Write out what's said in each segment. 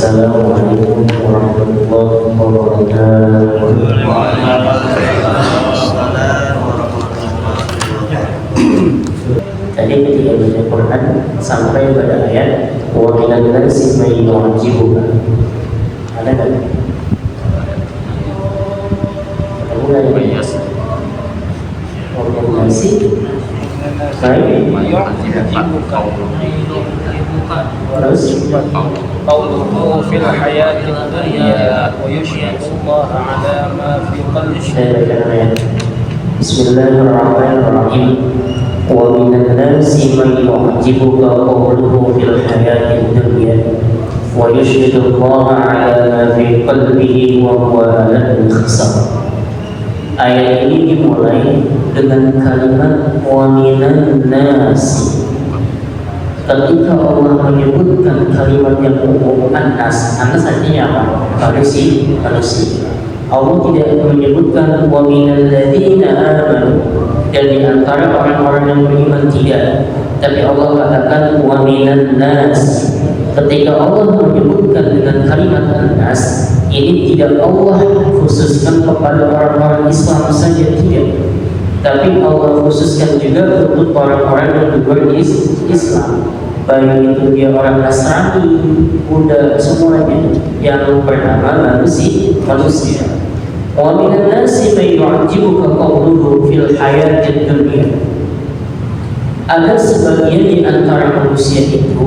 Assalamualaikum warahmatullahi wabarakatuh. Tadi ketika baca Quran sampai pada ayat wa minan nasi may yu'jibuka. Ada kan? Mulai ya. Wa minan nasi may yu'jibuka. قوله في الحياة الدنيا ويشهد الله على ما في قلبه. بسم الله الرحمن الرحيم ومن الناس من يعجبك قوله في الحياة الدنيا ويشهد الله على ما في قلبه وهو ألد الخصام. Ayat ini dimulai dengan kalimat wa minan nasi. Ketika Allah menyebutkan kalimat yang umum anas artinya apa? Manusia. Allah tidak menyebutkan wa minal ladzina amanu, dan di antara orang-orang yang beriman tidak. Tapi Allah katakan wa minan nas. Ketika Allah menyebutkan dengan kalimat an-nas, ini tidak Allah khususkan kepada orang-orang Islam saja, tidak. Tapi Allah khususkan juga untuk orang-orang yang berislam, baik itu dia orang Nasrani, Buddha, semuanya yang bernama manusia. Wa minan nasi may yu'jibuka qawluhu fil hayatid dunya. Ada sebagian di antara manusia itu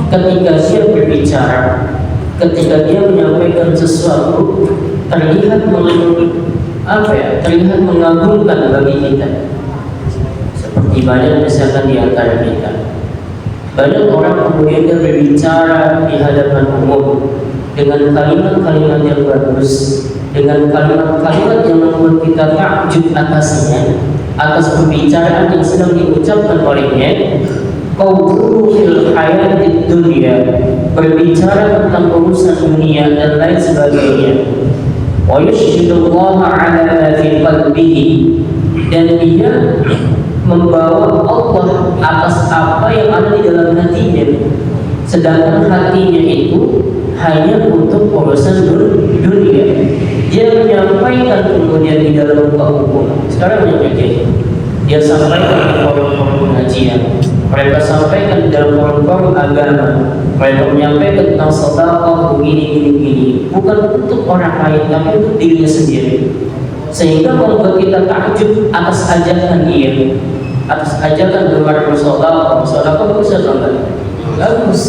ketika dia berbicara, ketika dia menyampaikan sesuatu terlihat terlihat mengagumkan bagi kita. Seperti banyak misalkan di antara kita, banyak orang kemudian dia berbicara di hadapan umum dengan kalimat-kalimat yang bagus, dengan kalimat-kalimat yang membuat kita takjub atas pembicaraan yang sedang diucapkan olehnya. Qawluhu fil hayatid dunya, berbicara tentang urusan dunia dan lain sebagainya. Wa yushhidullaha ala ma fi qalbihi, dan dia membawa Allah atas apa yang ada di dalam hatinya, sedangkan hatinya itu hanya untuk urusan dunia. Dia menyampaikan kemudian di dalam umum. Sekarang menyampaikan, dia sampaikan di forum-forum pengajian, mereka sampaikan di dalam forum-forum agama, mereka menyampaikan tentang sedekah begini, bukan untuk orang lain tapi untuk dirinya sendiri, sehingga membuat kita takjub atas ajakan dia, atas ajakan gemar bersedekah bagus atau enggak? Bagus.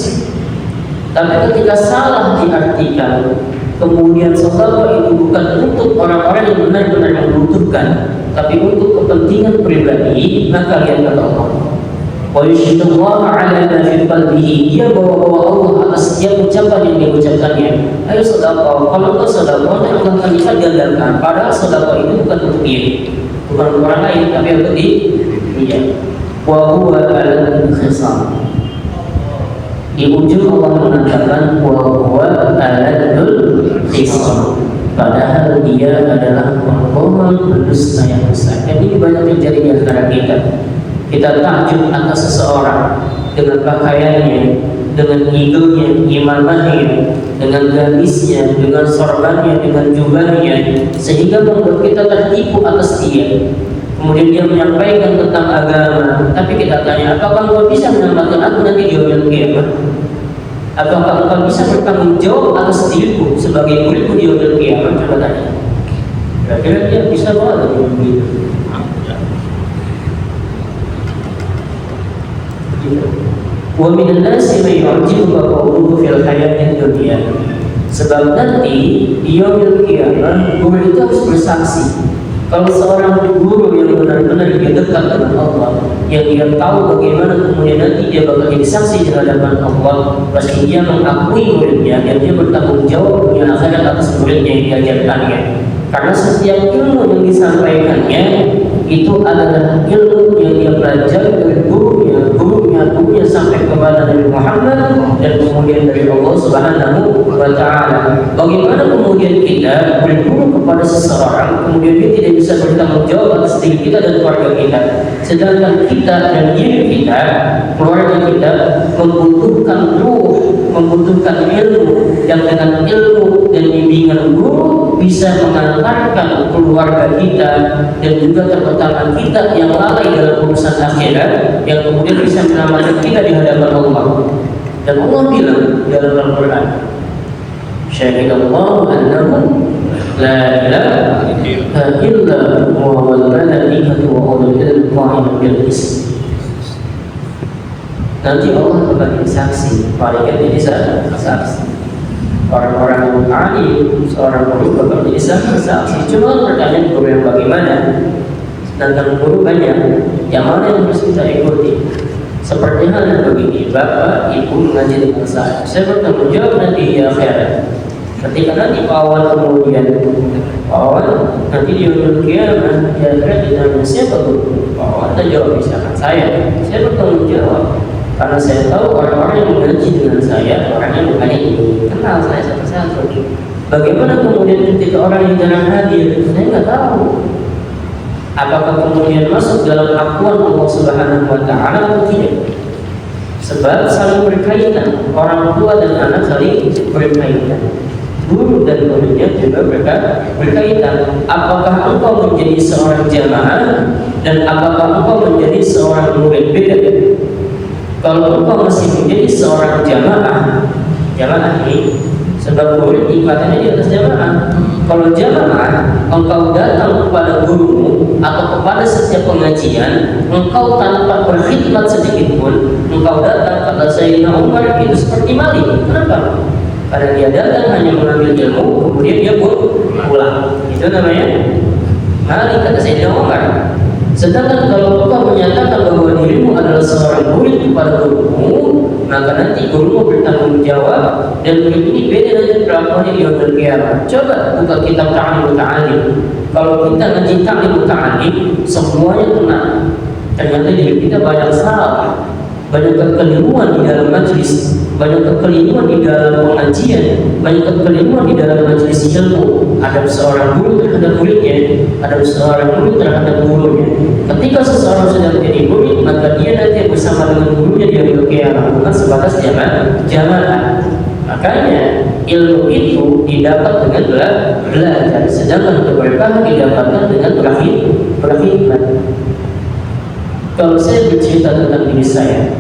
Tapi ketika salah diartikan, kemudian sedekah itu bukan untuk orang-orang yang benar-benar membutuhkan, tapi untuk kepentingan pribadi, maka lihat kata Allah, wa yushhidullaha ala ma fi qalbihi, dia bawa Allah atas setiap ucapan yang dia ucapkannya. Ayo sedekah, kalau enggak sedekah Allah akan lihat gagalkan. Padahal sedekah itu bukan untuk dia, bukan untuk orang lain, tapi untuk dia. Wa huwa aladul khisam. Di ujung Allah mengatakan wa huwa aladul khisam, padahal dia adalah pembohong berdusta yang besar. Jadi banyak terjadi di antara kita. Kita takjub atas seseorang dengan pakaiannya, dengan hidungnya, imamahnya, dengan gamisnya, dengan sorbannya, dengan jubahnya, sehingga membuat kita tertipu atas dia. Kemudian dia menyampaikan tentang agama, tapi kita tanya, apakah engkau bisa menyelamatkan aku nanti di yaumil qiyamah? Apakah engkau bisa bertanggung jawab atas diriku sebagai muridku di yaumil qiyamah? Coba tanya. Kira-kira dia bisa banget begitu. Wa minan nasi may yu'jibuka qawluhu fil hayatid dunya. Sebab nanti di yaumil qiyamah guru itu harus bersaksi. Kalau seorang guru yang benar-benar dia dekat dengan Allah, yang dia tahu bagaimana kemudian nanti dia bakal jadi saksi di hadapan Allah, pasti dia mengakui muridnya dan dia bertanggung jawab dunia akhirat atas muridnya yang diajarkannya. Karena setiap ilmu yang disampaikannya itu adalah ilmu yang dia pelajari dari gurunya sampai kepada Nabi Muhammad dan kemudian dari Allah Subhanahu wa Ta'ala. Bagaimana kemudian kita berguru kepada seseorang, kemudian dia tidak bisa bertanggung jawab atas diri kita dan keluarga kita, sedangkan kita dan diri kita, keluarga kita membutuhkan ruh, membutuhkan ilmu, yang dengan ilmu dan bimbingan guru bisa mengantarkan keluarga kita dan juga tetangga kita yang lalai dalam urusan akhirat, yang kemudian bisa menyelamatkan kita di hadapan Allah. Dan Allah bilang dalam Al-Quran, Syahidallahu annahu la ilaha illa huwa wal malaikatu wa ulul ilmi qa'iman bil qist. Nanti Allah akan saksi, malaikat jadi saksi. Orang-orang yang alim, seorang guru bakal jadi saksi. Cuma pertanyaan guru yang bagaimana? Sedangkan guru banyak, yang mana yang harus kita ikuti? Seperti halnya begini, bapak, ibu mengaji dengan saya bertanggung jawab nanti di akhirat. Ketika nanti awal kemudian awal nanti di ujung kiamat di akhirat ditanya siapa guru? Awal jawab misalkan saya bertanggung jawab. Karena saya tahu orang-orang yang mengaji dengan saya, orang yang bukan ini kenal saya satu-satu. Bagaimana kemudian ketika orang yang jarang hadir, saya nggak tahu. Apakah kemudian masuk dalam akuan Allah Subhanahu Wa Taala atau tidak? Sebab saling berkaitan, orang tua dan anak saling berkaitan. Guru dan muridnya juga berkaitan. Apakah engkau menjadi seorang jamaah dan apakah engkau menjadi seorang murid? Beda. Kalau engkau masih menjadi seorang jamaah ini sebab murid ikatannya di atas jamaah. Kalau jamaah, engkau datang kepada gurumu atau kepada setiap pengajian, engkau tanpa berkhidmat sedikit pun, engkau datang kata Sayyidina Umar itu seperti maling. Kenapa? Karena dia datang hanya mengambil ilmu, kemudian dia pun pulang. Itu namanya maling kata Sayyidina Umar. Sedangkan kalau engkau menyatakan bahwa dirimu adalah seorang murid kepada gurumu, maka nanti gurumu bertanggung jawab dan murid ini beda nanti perlakuannya di yaumul qiyamah. Coba buka kitab Ta'lim Muta'alim. Kalau kita ngaji Ta'lim Muta'alim, semuanya kena. Ternyata diri kita banyak salah, banyak kekeliruan di dalam majlis, banyak kekeliruan di dalam pengajian, banyak kekeliruan di dalam majlis ilmu. Ada seorang guru terhadap muridnya, ada seorang murid terhadap gurunya. Ketika seseorang sudah menjadi murid, maka dia nanti bersama dengan gurunya di yaumul qiyamah, bukan sebatas jamaah. Makanya ilmu itu didapat dengan belajar, sedangkan keberkahan didapatkan dengan berkhidmat. Kalau saya bercerita tentang diri saya,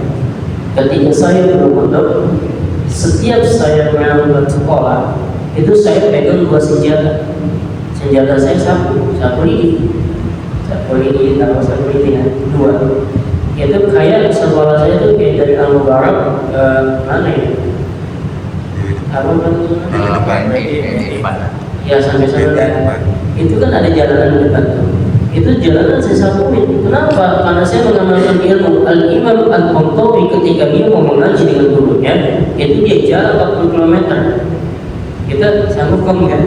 ketika saya berumur, setiap saya berangkat sekolah, itu saya pegang dua senjata. Senjata saya sapu lidi, tambah sapu lidi ya, dua. Itu kayak sekolah saya itu kayak dari Al-Mubarak mana ya? Apa ya sampai sana. Itu kan ada jalanan di depan tuh. Itu jalanan saya sapuin. Kenapa? Karena saya mengamalkan ilmu. Al-Imam Al-Qurtubi ketika dia mau mengaji dengan gurunya, itu dia jalan 40 km. Kita sanggup kan?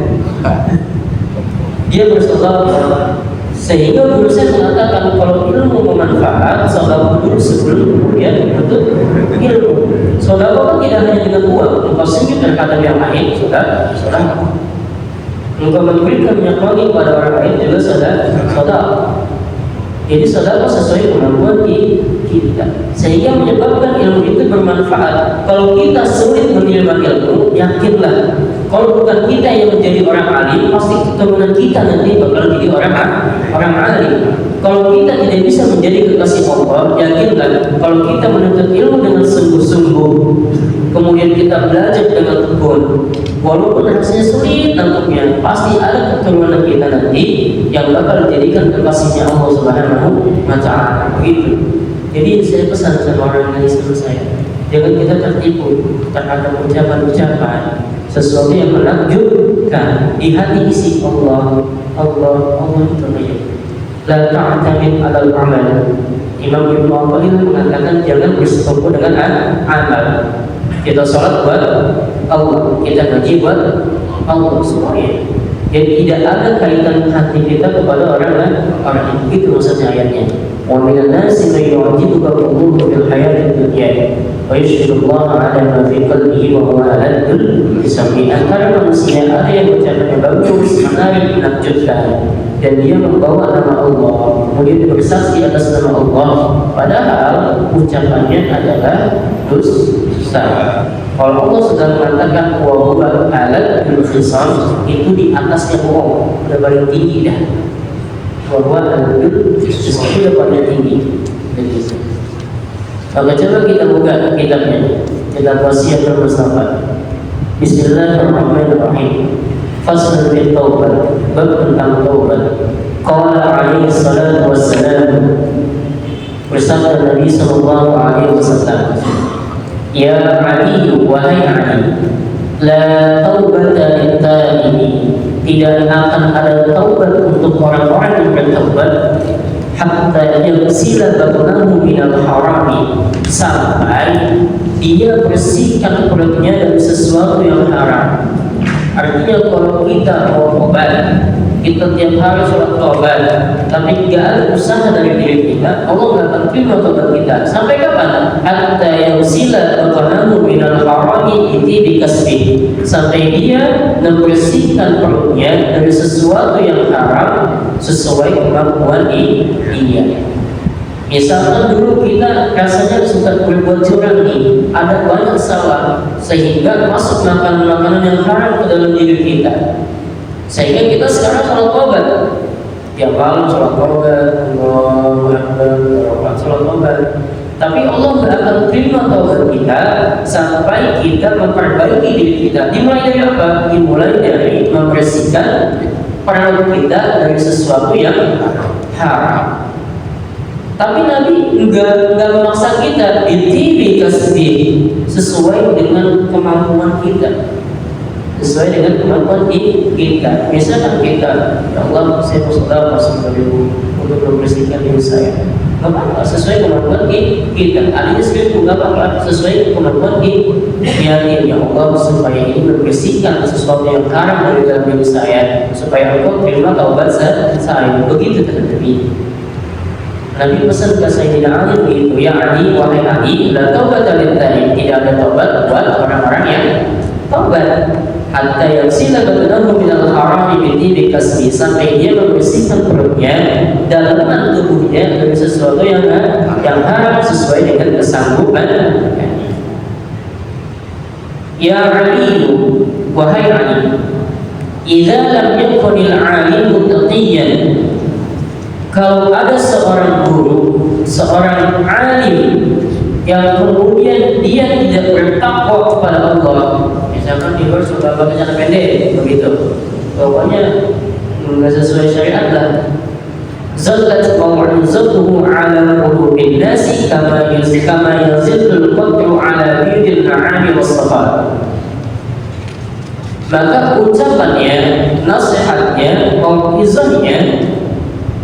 Dia bersaudara. Sehingga guru saya mengatakan kalau ilmu bermanfaat, saudara dulu sebelum kemudian menuntut ilmu. Saudara kan tidak hanya dengan uang, engkau senyum terhadap yang lain, saudara. Engkau memberikan minyak wangi kepada orang lain juga saudara. Jadi saudara sesuai kemampuan kita, sehingga menyebabkan ilmu itu bermanfaat. Kalau kita sulit menerima ilmu, yakinlah kalau bukan kita yang menjadi orang alim, pasti keturunan kita nanti bakal jadi orang alim. Kalau kita tidak bisa menjadi kekasih Allah, yakinlah kalau kita menuntut ilmu dengan sungguh-sungguh, kemudian kita belajar dengan tekun, walaupun rasanya sulit nantinya, pasti ada keturunan kita nanti yang bakal dijadikan kekasihnya Allah Subhanahu wa Ta'ala. Begitu. Jadi saya pesan sama orang yang sama saya, jangan kita tertipu terhadap ucapan-ucapan sesuatu yang menakjubkan di hati isi Allah itu banyak. La ta'tamid 'alal 'amal. Imam Ibnu Athaillah mengatakan jangan bersetumpu dengan amal. Kita sholat buat Allah, kita ngaji buat Allah semuanya. Jadi tidak ada kaitan hati kita kepada orang lain. Itu maksudnya ayatnya. Wa minan nasi man yu'jibuka qawluhu fil hayatid dunya wa yashhadu Allah 'ala ma fi qalbihi wa huwa aladul lisami. Antara manusia ada yang ucapannya bagus, menarik, menakjubkan, dan dia membawa nama Allah, kemudian bersaksi atas nama Allah, padahal ucapannya adalah dusta. besar. Kalau Allah sudah mengatakan wa huwa a'la bil khisam, itu di atasnya bohong, udah paling tinggi dah. Wa huwa a'la bil khisam itu udah paling tinggi. Maka coba kita buka kitabnya, kitab wasiat bersama. Bismillahirrahmanirrahim. Fasl fi taubah, bab tentang taubat. Qala alaihi salatu wassalam, bersabda Nabi sallallahu alaihi wasallam, ya Ali, wahai Ali, la taubata lil-taibi, tidak akan ada taubat untuk orang-orang yang bertaubat, hatta yaghsila batnahu minal harami, sampai dia bersihkan perutnya dari sesuatu yang haram. Artinya kalau kita mau tobat, kita tiap hari sholat tobat, tapi nggak ada usaha dari diri kita, Allah nggak akan terima tobat kita. Sampai kapan? Hatta yaghsila batnahu minal harami iti bikasbi, sampai dia membersihkan perutnya dari sesuatu yang haram sesuai kemampuan dia. Misalkan dulu kita rasanya suka berbuat curang nih, ada banyak salah sehingga masuk makanan-makanan yang haram ke dalam diri kita, sehingga kita sekarang sholat tobat tiap malam, sholat tobat, Allahu Akbar, sholat tobat. Tapi Allah tidak akan terima taubat kita sampai kita memperbaiki diri kita. Dimulai dari apa? Dimulai dari membersihkan perut kita dari sesuatu yang haram. Tapi Nabi enggak memaksa kita, ditibi kasbi, sesuai dengan kemampuan kita, sesuai dengan kemampuan kita. Misalkan kita, ya Allah, saya mau sedekah untuk membersihkan diri saya, nggak apa-apa, sesuai kemampuan kita. Artinya seribu nggak apa-apa, sesuai kemampuan kita. Ya Allah, supaya ini membersihkan sesuatu yang haram dari dalam diri saya, supaya Engkau terima taubat saya. Begitu kata Nabi. Nabi pesan ke Sayyidina Ali begitu, ya Ali, wahai Ali, la taubata lil-taib, tidak ada taubat buat orang-orang yang taubat. Hatta yaghsila batnahu minal harami bi kasbi, sampai dia membersihkan perutnya, dalaman tubuhnya dari sesuatu yang haram sesuai dengan kesanggupan. Ya Ali, wahai Ali, idza lam yakunil alimu taqiyan, kalau ada seorang guru, seorang alim yang kemudian dia tidak bertakwa kepada Allah, misalkan dia suka pakai celana pendek, begitu, pokoknya nggak sesuai syariat lah. Zallat maw'izatuhu ala qulubin nasi kama yazillul qatru ala bidil na'ami was-safa. Maka ucapannya, nasihatnya, mau'izahnya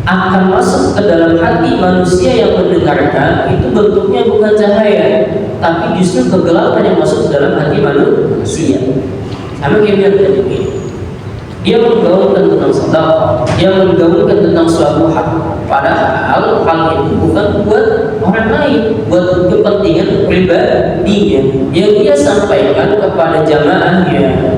akan masuk ke dalam hati manusia yang mendengarkan, itu bentuknya bukan cahaya, tapi justru kegelapan yang masuk ke dalam hati manusia. Sama kayak begini, dia menggaulkan tentang sedekah, dia menggaulkan tentang suatu hal, padahal hal itu bukan buat orang lain, buat kepentingan pribadinya. Yang dia sampaikan kepada jamaahnya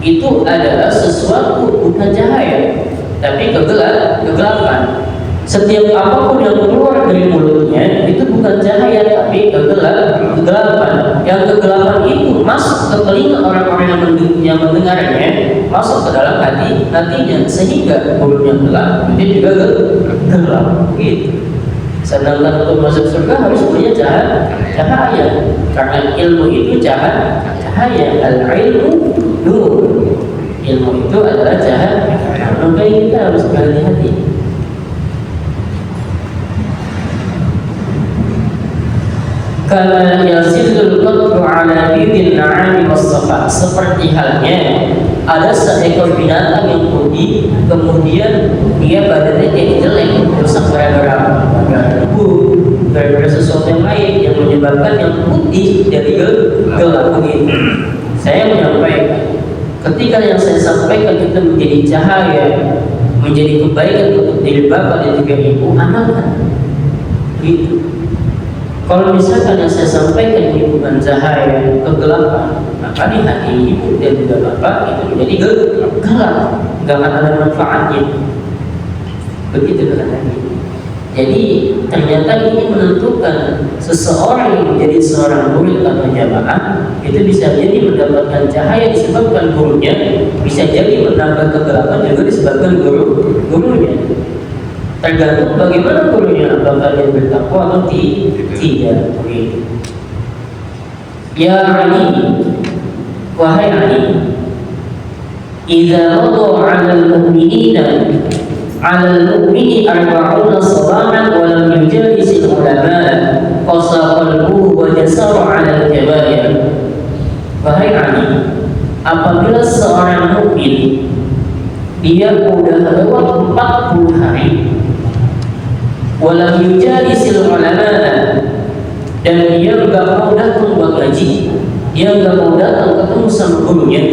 itu adalah sesuatu bukan cahaya, tapi kegelapan. Setiap apapun yang keluar dari mulutnya itu bukan cahaya, tapi kegelapan. Yang kegelapan itu masuk ke telinga orang-orang yang mendengarnya, masuk ke dalam hatinya, sehingga mulutnya gelap, itu juga gelap. Gitu. Sedangkan untuk masuk surga harus punya cahaya, karena ilmu itu cahaya. Al-ilmu nur. Ilmu itu adalah cahaya. Maka kita harus berhati-hati. Kama yazillul qatru ala bidil na'ami was-safa, seperti halnya ada seekor binatang yang putih, kemudian dia badannya jadi jelek, rusak gara-gara debu, gara-gara sesuatu yang lain yang menyebabkan yang putih jadi gelap begitu. Saya menyampaikan, ketika yang saya sampaikan itu menjadi cahaya, menjadi kebaikan untuk diri bapak dan juga ibu, amalkan. Gitu. Kalau misalkan yang saya sampaikan ini bukan cahaya, kegelapan, maka di hati ibu dan juga bapak itu menjadi gelap, nggak akan ada manfaatnya. Begitu kata Nabi. Jadi ternyata ini menentukan seseorang yang menjadi seorang murid atau jamaah itu bisa jadi mendapatkan cahaya disebabkan gurunya, bisa jadi menambah kegelapan juga disebabkan gurunya. Tergantung bagaimana gurunya, apakah dia bertakwa atau tidak. Ya Ali, wahai Ali, idza radu 'alal mu'minina 'alal mu'mini arba'una salaman wa lam yujalis al-ulama qasa qalbuhu wa jasara 'alal kabair. Wahai Ali, apabila seorang mukmin dia udah lewat 40 hari wa lam yujalis al-ulama, dan dia enggak mau datang buat ngaji, dia enggak mau datang ketemu sama gurunya,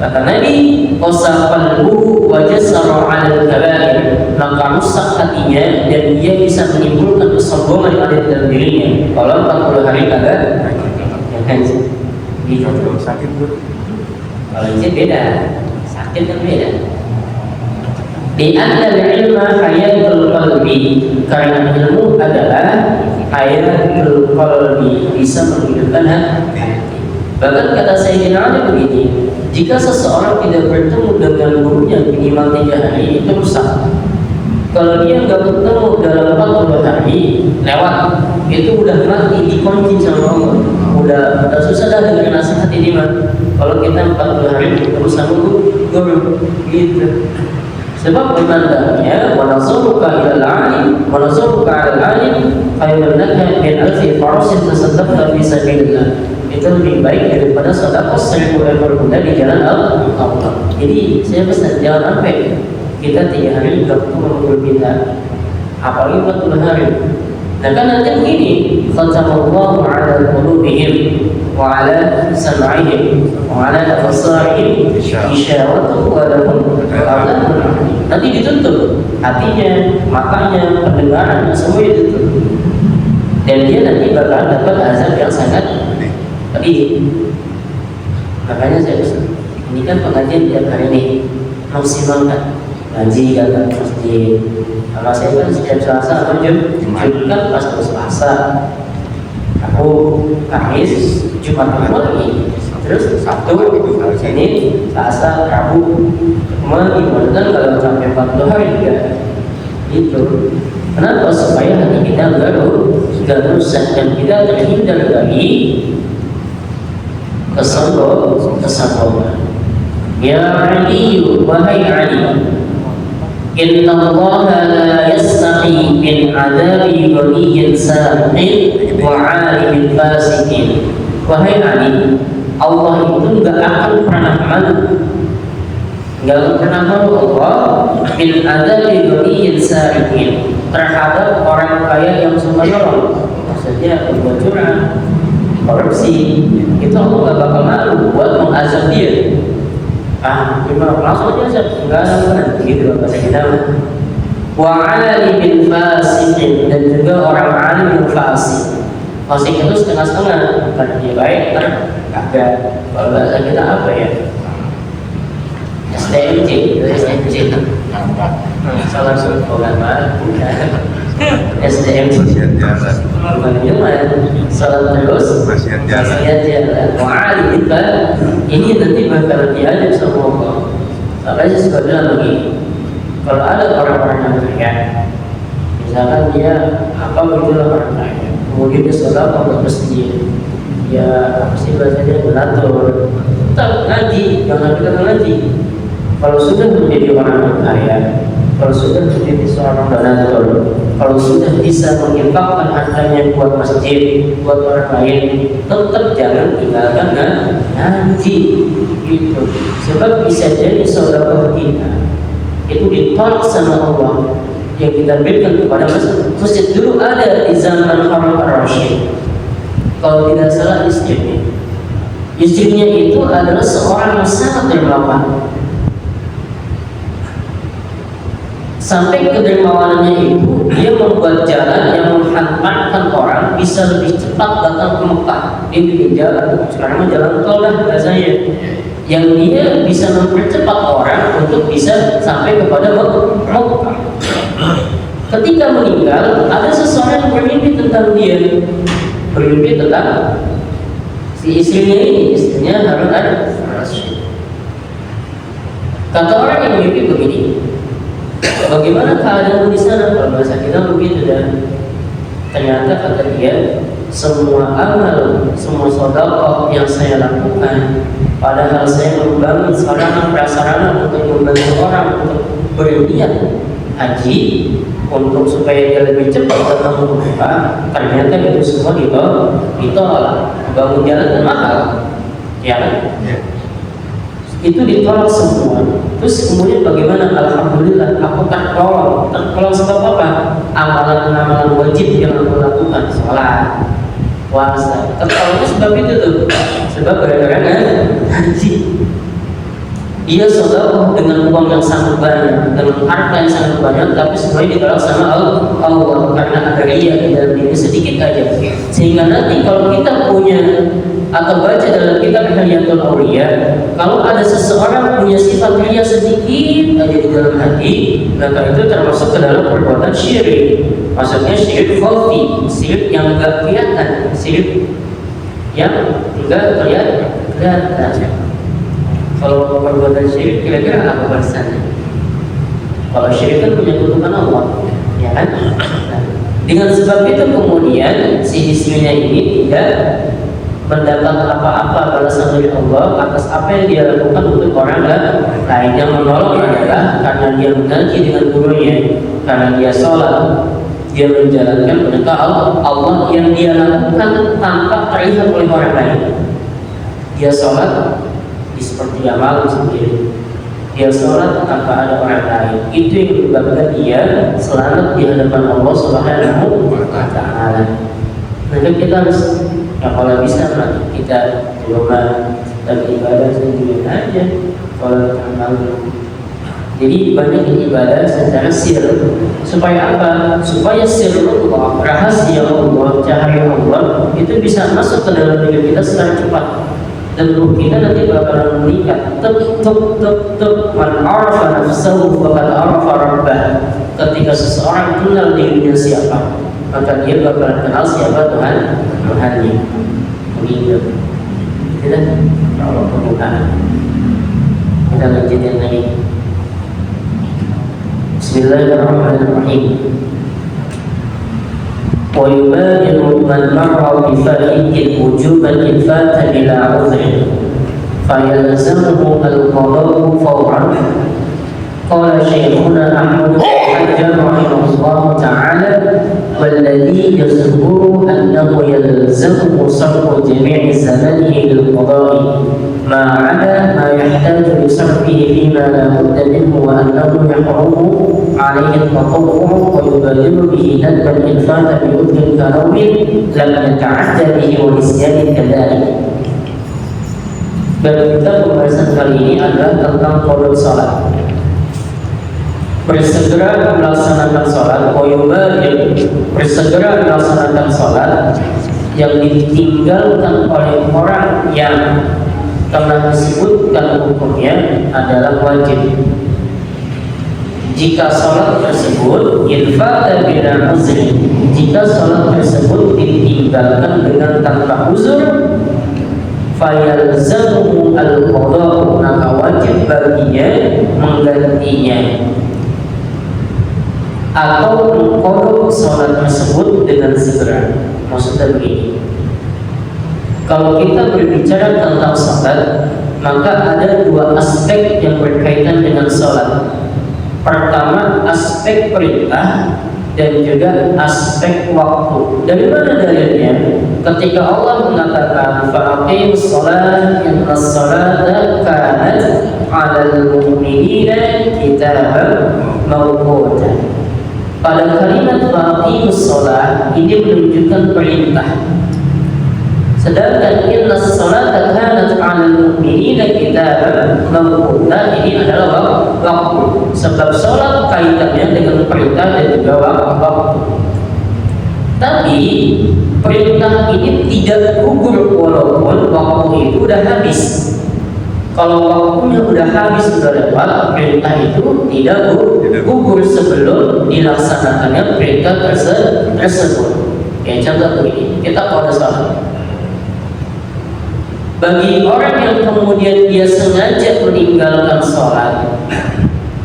kata Nabi, qasaqalbuhu wa jasara 'alal kabair, maka rusak hatinya dan dia bisa menimbulkan kesombongan yang ada di dalam dirinya. Kalau 40 hari kagak ngaji gitu. Sakit guru. Kalau ini beda, sakit kan beda. Di anna al-ilma hayatul qalbi, karena ilmu adalah hayatul qalbi, bisa menghidupkan hati. Bahkan kata Sayyidina Ali begini, jika seseorang tidak bertemu dengan gurunya minimal 3 hari itu rusak. Kalau dia nggak ketemu dalam 40 hari lewat, itu udah mati, dikunci sama Allah. Udah susah dah dengan nasihat ini mah. Kalau kita 40 hari ketemu sama guru, gitu. Sebab memandangnya wanasuruka ilal alim, wanasuruka ilal alim khairun laka min alfi farasin tasaddaqta fi sabilillah. Itu lebih baik daripada sedekah 1000 ekor kuda di jalan Allah. Jadi saya pesan jangan sampai kita 3 hari nggak ketemu guru kita, apalagi 40 hari. Nah kan nanti begini, khatamallahu ala qulubihim wa ala sam'ihim wa ala absarihim isyawatu wa lahum adabun. Nanti ditutup hatinya, matanya, pendengaran, semua ditutup. Dan dia nanti bakal dapat azab yang sangat pedih. Makanya saya pesan, ini kan pengajian tiap hari ini, maksimalkan ngaji datang ke masjid. Kalau saya kan setiap Selasa atau Jumat kan pas Selasa, aku Kamis, Jumat lagi, terus Sabtu, Senin, Selasa, Rabu, ketemu lagi. Kan kalau sampai 40 hari juga itu. Kenapa? Supaya hati kita enggak rusak dan kita terhindar dari kesombongan. Ya Ali, wahai Ali, inna Allah la yastahi min adabi waliyin sa'in wa 'alimin fasikin. Wahai Ali, Allah itu enggak akan pernah malu, enggak akan pernah malu Allah min adabi waliyin sa'in, terhadap orang kaya yang suka nyolong, maksudnya berbuat curang, korupsi, itu Allah enggak bakal malu buat mengazab dia. Gimana langsung aja enggak ada begitu bahasa kita. Wa 'alimin fasiqin, dan juga orang alim yang fasik. Fasik itu setengah-setengah, bukan dia baik, kagak. Kalau bahasa kita apa ya? STMJ, STMJ. Salah satu ulama STMJ. Bukan salah terus. Masih jalan. Wa 'alimin ini nanti bakal diadab sama Allah. Makanya saya suka bilang begini, kalau ada orang-orang yang kaya, misalkan dia apa begitulah orang kaya, kemudian dia sedekah ke masjid, ya apa sih bahasanya donatur, tetap ngaji, jangan kita ngaji. Kalau sudah menjadi orang kaya, kalau sudah menjadi seorang donatur, kalau sudah bisa menginfakkan hartanya buat masjid, buat orang lain, tetap jangan tinggalkan ngaji gitu. Sebab bisa jadi sedekah kita itu ditolak sama Allah yang kita berikan kepada masjid. Dulu ada di zaman Harun ar-Rasyid, kalau tidak salah istrinya itu adalah seorang yang sangat dermawan. Sampai kedermawanannya itu dia membuat jalan yang menghantarkan orang bisa lebih cepat datang ke Mekah. Dia bikin jalan, sekarang jalan tol lah rasanya, yang dia bisa mempercepat orang untuk bisa sampai kepada Mekah. Ketika meninggal, ada seseorang yang bermimpi tentang dia, bermimpi tentang si istrinya ini, istrinya Harun ar-Rasyid. Kata orang yang bermimpi begini, bagaimana keadaan di sana? Kalau bahasa kita begitu dan ternyata kata dia, semua amal, semua sedekah yang saya lakukan, padahal saya membangun sarana prasarana untuk membantu orang untuk berniat haji untuk supaya dia lebih cepat datang ke Mekah, ternyata itu semua ditolak. Bangun jalan kan mahal, ya kan? Itu ditolak semua. Terus kemudian bagaimana? Alhamdulillah aku tertolong sebab apa? Amalan-amalan wajib yang aku lakukan, sholat, puasa, tertolongnya sebab itu tuh, sebab gara-gara haji. Dia sedekah dengan uang yang sangat banyak, dengan harta yang sangat banyak, tapi semuanya ditolak sama Allah karena ada riya di dalam diri sedikit aja. Sehingga nanti kalau kita punya atau baca dalam kitab Hilyatul Auliya, kalau ada seseorang punya sifat riya sedikit aja di dalam hati, maka itu termasuk ke dalam perbuatan syirik. Maksudnya syirik khafi, syirik yang enggak kelihatan, syirik yang enggak kelihatan. Kalau perbuatan syirik kira-kira apa balasannya? Kalau syirik kan menyekutukan Allah, ya kan? Nah, dengan sebab itu kemudian si istrinya ini tidak mendapat apa-apa balasan dari Allah atas apa yang dia lakukan untuk orang lain. Yang menolong adalah karena dia mengaji dengan gurunya, karena dia sholat, dia menjalankan perintah Allah yang dia lakukan tanpa terlihat oleh orang lain. Dia sholat seperti amal sendiri, dia sholat tanpa ada orang lain. Itu yang menyebabkan dia selamat di hadapan Allah Subhanahu wa Ta'ala. Maka kita harus, ya kalau bisa kita di rumah dan ibadah sendiri aja. Kalau malu, jadi banyak ibadah secara sir. Supaya apa? Supaya sirullah, rahasia Allah, cahaya Allah itu bisa masuk ke dalam diri kita secara cepat. Dan ruh kita nanti bakalan meningkat. Tuk man arafa nafsahu faqad arafa rabbah. Ketika seseorang kenal dirinya siapa, maka dia bakalan kenal siapa Tuhannya. Begitu. Kita kalau pembukaan kita lanjutin lagi. Bismillahirrahmanirrahim. ويبادر من مر بفائت وجوبا إن فات بلا عذر فيلزمه القضاء فورا. قال شيخنا أحمد بن حجر رحمه الله تعالى: والذي يذكر أنه يلزمه صرف جميع زمنه للقضاء ما عدا ما يحتاج لصرفه فيما لا بد منه وأنه يحرم عليه التطوع ويبادر به ندبا إن فات بأذن كنوم لم يتعدى به ونسيان كذلك. Dan kita pembahasan kali ini adalah tentang qada salat. Bersegera melaksanakan salat, bersegera melaksanakan salat yang ditinggalkan oleh orang yang telah disebutkan hukumnya adalah wajib. Jika salat tersebut infata bila uzri, jika salat tersebut ditinggalkan dengan tanpa uzur, fayalzamuhu al-qadha, maka wajib baginya menggantinya atau mengqadha salat tersebut dengan segera. Maksudnya begini, kalau kita berbicara tentang salat, maka ada dua aspek yang berkaitan dengan salat. Pertama, aspek perintah dan juga aspek waktu. Dari mana dalilnya? Ketika Allah mengatakan fa'aqimus shalah innas salata kanat 'alal mu'minina kitaban mawquta. Pada kalimat fa'aqimus shalah ini menunjukkan perintah. Sedangkan innas salata kanat 'alal mu'minina kitaban mawquta ini adalah waktu. Sebab salat kaitannya dengan perintah dan juga waktu. Tapi perintah ini tidak gugur walaupun waktu itu sudah habis. Kalau waktunya udah habis, sudah lewat, perintah itu tidak gugur sebelum dilaksanakannya perintah tersebut. Ya, contoh begini, kita pada salat. Bagi orang yang kemudian dia sengaja meninggalkan sholat,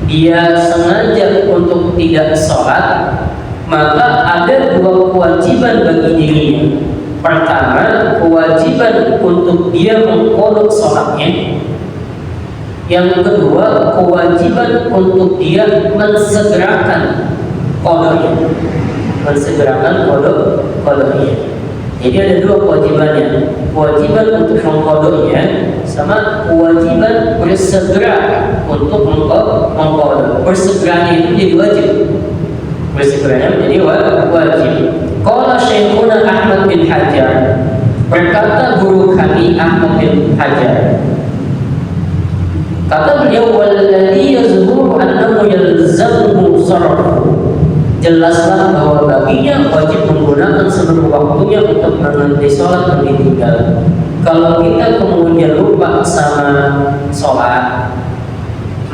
dia sengaja untuk tidak sholat, maka ada dua kewajiban bagi dirinya. Pertama, kewajiban untuk dia mengqadha sholatnya. Yang kedua, kewajiban untuk dia mensegerakan qadanya, qadanya. Jadi ada dua kewajibannya, kewajiban untuk mengqadanya sama kewajiban bersegera untuk mengqadha. Bersegeranya itu jadi wajib. Bersegeranya menjadi wajib. Qala Syekhuna Ahmad bin Hajar, berkata guru kami Ahmad bin Hajar, kata beliau, walladhi yazhuru annahu yalzamuhu sarfu. Jelaslah bahwa baginya wajib menggunakan seluruh waktunya untuk menghenti sholat dan ditinggal. Kalau kita kemudian lupa sama sholat,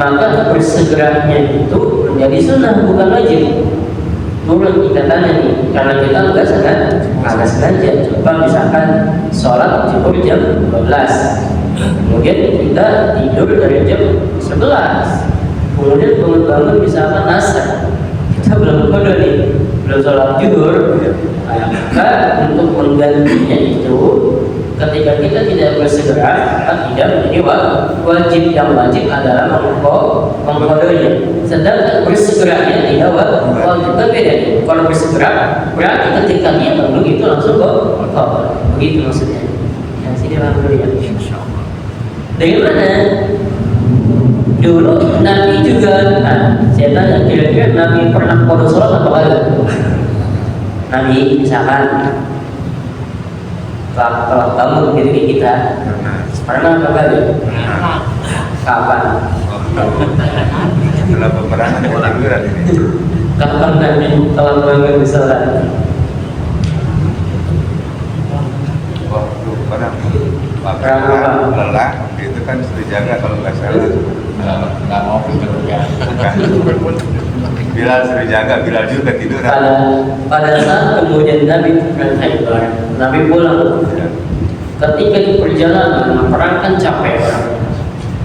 maka bersegeranya itu menjadi sunnah, bukan wajib. Turun ikatannya nih, karena kita nggak sengaja. Coba misalkan sholat cukup jam 12, kemudian kita tidur dari jam 11, kemudian bangun misalkan asar, kita belum qadha nih, belum sholat zuhur, maka untuk menggantinya itu ketika kita tidak bersegera, maka tidak menjadi wajib. Yang wajib adalah mengqadhanya, sedangkan bersegeranya tidak wajib. Beda. Kalau bersegera berarti ketika dia bangun itu langsung qadha. Begitu maksudnya. Yang sini alhamdulillah. Dari mana? Dulu Nabi juga, saya tanya, kira-kira Nabi pernah qadha sholat atau enggak? Nabi misalkan telah bangun gitu kita, pernah apa kali? Kapan? Setelah peperangan ketiduran ini. Kapan Nabi telah bangun di sholat? Waktu orang lelah, itu kan sudah dijaga kalau nggak salah. nggak mau bekerja. Bilal suruh jaga, Bilal juga tiduran. Pada saat kemudian Nabi Khaybar, Nabi pulang. Ketika di perjalanan perang kan capek orang.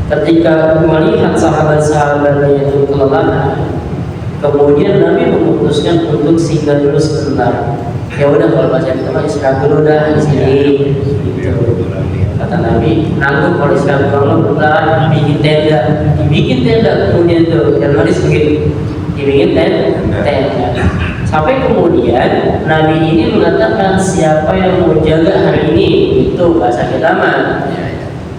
Ketika melihat sahabat-sahabatnya itu kelelahan, kemudian Nabi memutuskan untuk singgah dulu sebentar. Ya udah, kalau baca kita mah istirahat dulu dah di sini. Gitu. Kata Nabi, nanggung kalau istirahat dulu, bentar, bikin tenda, kemudian tuh, yang hadis begitu. Dibikin tenda. Sampai kemudian Nabi ini mengatakan, siapa yang mau jaga hari ini? Itu bahasa kita mah.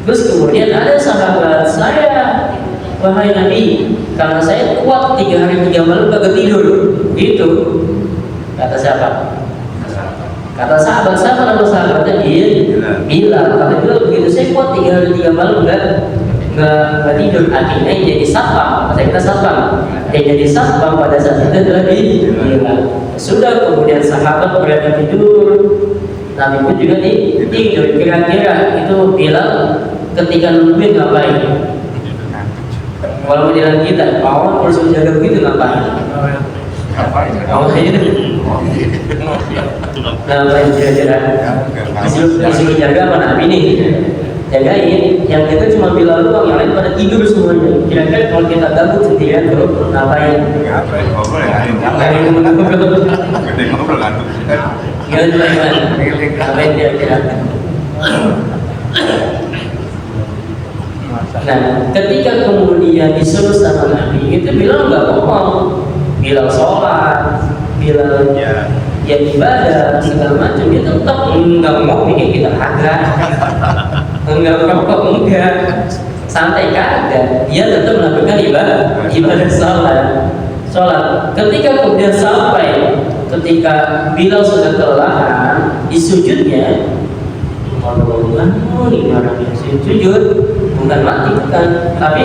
Terus kemudian ada sahabat saya, wahai Nabi, karena saya kuat 3 hari 3 malam kagak tidur. Gitu. Kata siapa? Kata sahabat, siapa nama sahabatnya? Bilal. Kata Bilal begitu, saya kuat 3 hari 3 malam nggak tidur. Akhirnya yang jadi satpam, saya kita satpam. Yang jadi satpam pada saat itu adalah Bilal. Sudah kemudian sahabat berada tidur, Nabi pun juga tidur. Kira-kira itu Bilal ketika nungguin ngapain? Kalau jalan kita, awal harus menjaga begitu ngapain? Ngapain kira-kira? Disuruh jaga apa Nabi nih? Jagain, yang kita cuma Bilal doang, yang lain pada tidur semuanya. Kira-kira kalau kita gabut sendirian tuh ngapain? Ngobrol ya? Gede ngobrol ngantuk. Ngapain kira-kira? Nah, ketika kemudian disuruh sama Nabi, itu Bilal nggak ngomong, Bilal sholat, Bilal ya ibadah segala macam, dia tetap nggak mau bikin kita agak, nggak merokok, enggak, santai kagak, dia tetap melakukan ibadah sholat. Ketika kemudian sampai ketika Bilal sudah kelelahan di sujudnya, sujud bukan mati bukan, tapi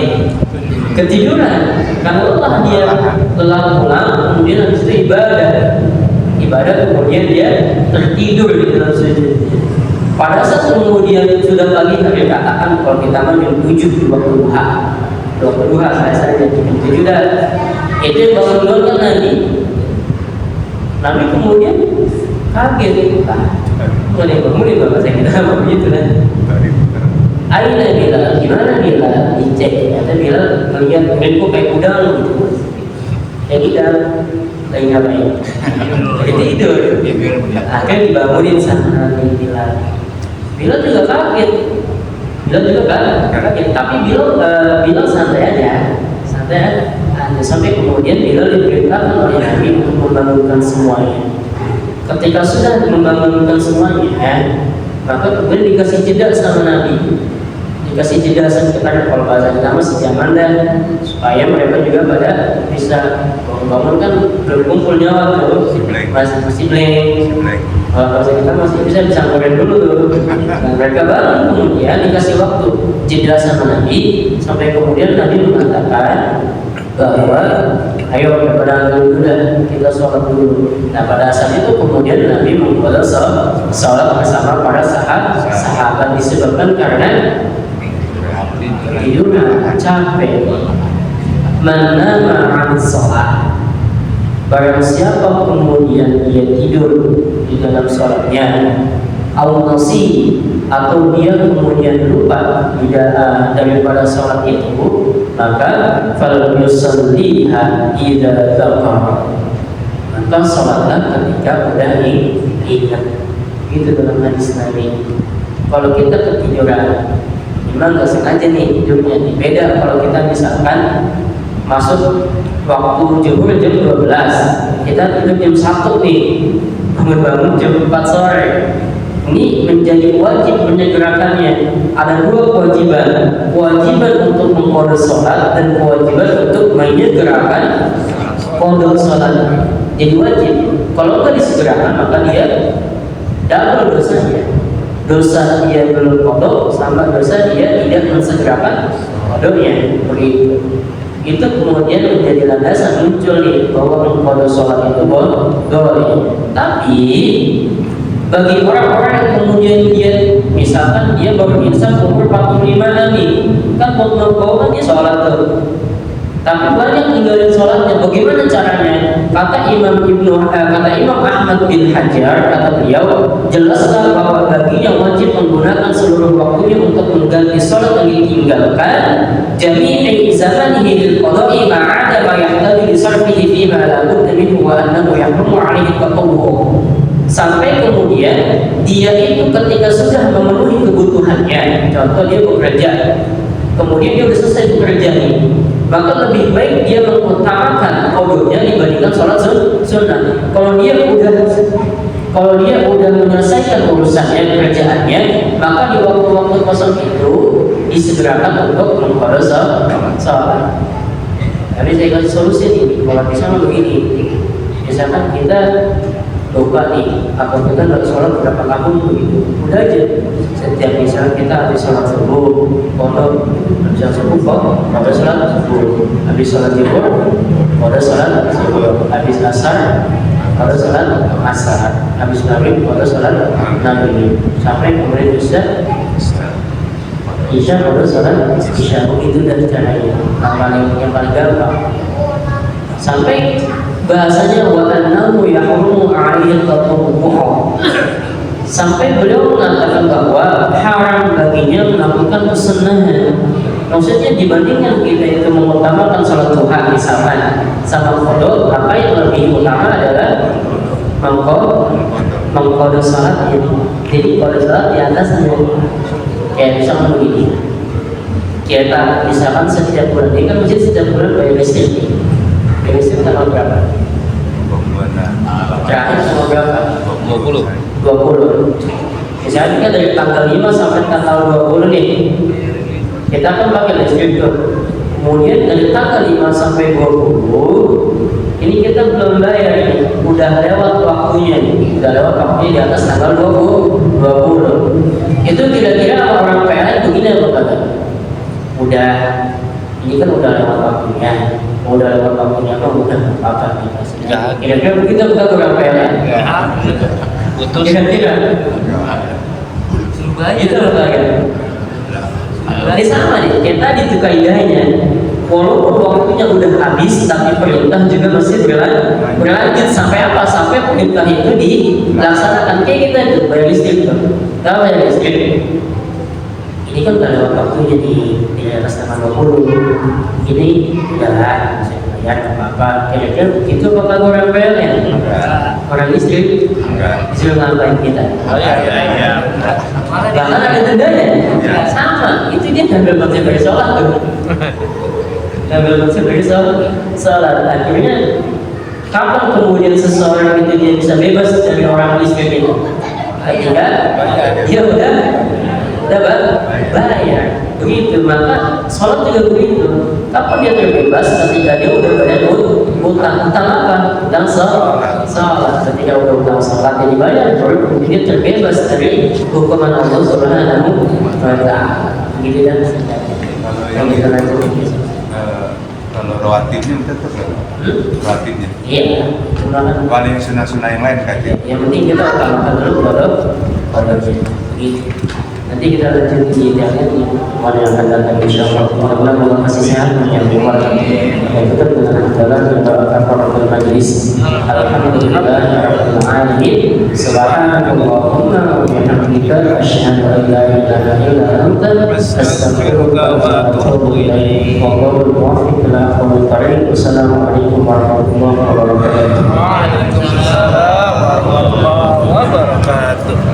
ketiduran karena lelah pulang, kemudian habis itu ibadah kemudian dia tertidur di dalam sujud. Pada saat kemudian sudah pagi hari katakan kalau kita mah jam 7 di waktu duha. Waktu duha biasanya jam 7 dah. Itu yang bangun duluan kan Nabi. Nabi kemudian kaget. Mana yang bangunin bapak saya kita begitu kan? Aina Bilal, gimana Bilal? Dicek, ternyata Bilal melihat kok kayak udang gitu. Kayak udang, lagi ngapain? Lagi tidur. Akhirnya dibangunin sama Bilal. Bilal juga kaget. Tapi Bilal santai aja. Sampai kemudian Bilal diperintahkan oleh Nabi untuk membangunkan semuanya. Ketika sudah membangunkan semuanya, maka kemudian dikasih jeda sama Nabi, dikasih jeda sekitar kalau bahasa kita masih zaman dan supaya mereka juga pada bisa bangun kan belum kumpul nyawa tuh masih blank. Kalau bahasa kita masih bisa goreng dulu tuh. Nah, mereka bangun kemudian dikasih waktu jeda sama Nabi sampai kemudian Nabi mengatakan bahwa ayo daripada dulu kita sholat dulu. Nah pada saat itu kemudian Nabi memulai sholat bersama para sahabat disebabkan karena tidur capek. Mana ma'an sholat, barang siapa kemudian dia tidur di dalam sholatnya, atau dia kemudian lupa daripada sholat itu, maka fal yusalliha idza dzakara, maka sholatlah ketika udah ingat. Itu dalam hadis Nabi. Kalau kita ketiduran, memang nggak sengaja nih tidurnya nih. Beda kalau kita misalkan masuk waktu zuhur jam 12, kita tidur jam 1 nih, bangun jam 4 sore. Ini menjadi wajib menyegerakannya. Ada dua kewajiban untuk mengqada sholat dan kewajiban untuk menyegerakan qada sholat. Jadi wajib. Kalau nggak disegerakan maka dia double dosanya. Dosa dia belum qada sama dosa dia tidak mensegerakan qadanya. Begitu. Itu kemudian menjadi landasan muncul nih bahwa mengqada sholat itu boleh. Tapi bagi orang-orang yang kemudian dia misalkan dia baru insaf umur 45 nanti kan mau dia sholat tuh, tapi banyak tinggalin sholatnya. Bagaimana caranya? Kata Imam Ahmad bin Hajar, kata beliau, jelaslah bahwa baginya wajib menggunakan seluruh waktunya untuk mengganti sholat yang ditinggalkan. Jami'i zamanihi lil qada'i ma'ada ma yahtaju li sarfihi fi ma la budda minhu wa annahu yahrumu 'alaihi at-tatawwu'. Sampai kemudian dia itu ketika sudah memenuhi kebutuhannya, contoh dia bekerja, kemudian dia sudah selesai bekerja nih, maka lebih baik dia mengutamakan qadanya dibandingkan sholat sunnah. Kalau dia udah menyelesaikan urusannya pekerjaannya, maka di waktu-waktu kosong itu disegerakan untuk mengqada sholat. Tapi saya kasih solusi nih, kalau misalnya begini, misalkan kita lupa nih, atau kita nggak sholat berapa tahun begitu, udah aja setiap misalnya kita habis sholat subuh, pondok, habis subuh pada sholat subuh, habis sholat zuhur, pada sholat zuhur, habis asar, pada sholat asar, habis maghrib, pada sholat maghrib, sampai kemudian isya pada sholat isya. Begitu dari caranya, yang paling gampang. Sampai bahasanya wa annahu yahrumu 'alaihi at-tatawwu'. Sampai beliau mengatakan bahwa haram baginya melakukan kesunahan. Maksudnya dibandingkan kita itu mengutamakan salat duha misalkan sama qada, apa yang lebih utama adalah mengqada salat ini. Jadi qada salat di atasnya. Kayak misalkan begini, kita misalkan setiap bulan ini kan masjid setiap bulan bayar listrik nih. Bayar listrik tanggal berapa? Terakhir tanggal berapa? 20. Misalnya kita dari tanggal 5 sampai tanggal 20 nih, kita kan pakai listrik tuh. Kemudian dari tanggal 5 sampai 20 ini kita belum bayar nih, udah lewat waktunya nih, udah lewat waktunya di atas tanggal 20. Itu kira-kira orang PLN begini apa kata? Udah, ini kan udah lewat waktunya, apa udah apa nih? Kira-kira begitu bukan orang PLN? Betul. Kira-kira. Gitu loh kan. Ini sama nih, kayak tadi tuh kaidahnya. Walaupun waktunya udah habis, tapi perintah juga masih berlanjut sampai apa? Sampai perintah itu dilaksanakan. Kayak kita itu bayar listrik tuh. Tahu bayar listrik? Ini kan udah waktunya di atas tanggal 20. Ini udah saya bayar apa-apa. Kira-kira itu bakal orang bayarnya? Orang listrik? Disuruh ngapain kita? Oh iya. Bahkan ada dendanya. Ya. Sama, itu dia ngambil konsep dari sholat tuh. Ngambil konsep dari sholat. Akhirnya kapan kemudian seseorang itu dia bisa bebas dari orang listrik itu? Ketika dia udah bayar. Begitu, maka sholat juga begitu. Kapan dia terbebas? Ketika dia udah bayar utang apa? Utang sholat. Ketika udah utang sholat yang dibayar, baru dia terbebas dari hukuman Allah Subhanahu wa Ta'ala. Begitu dan yang kita lanjutkan. Kalau rawatibnya tetap nggak? Rawatibnya. Iya, itu Paling sunnah-sunnah yang lain kayak yang penting kita utamakan dulu pada begitu. Nanti kita lanjut di internet mana yang akan datang insyaallah. Mudah-mudahan Allah kasih sehat yang kuat dan tetap dengan dalam mendoakan para majelis. Alhamdulillah rabbil alamin. Subhanallahumma wa bihamdika asyhadu an la ilaha illa anta astaghfiruka wa atubu ilaik. Wallahu muwaffiq ila aqwamit thariq. Wassalamualaikum warahmatullahi wabarakatuh. Waalaikumsalam warahmatullahi wabarakatuh.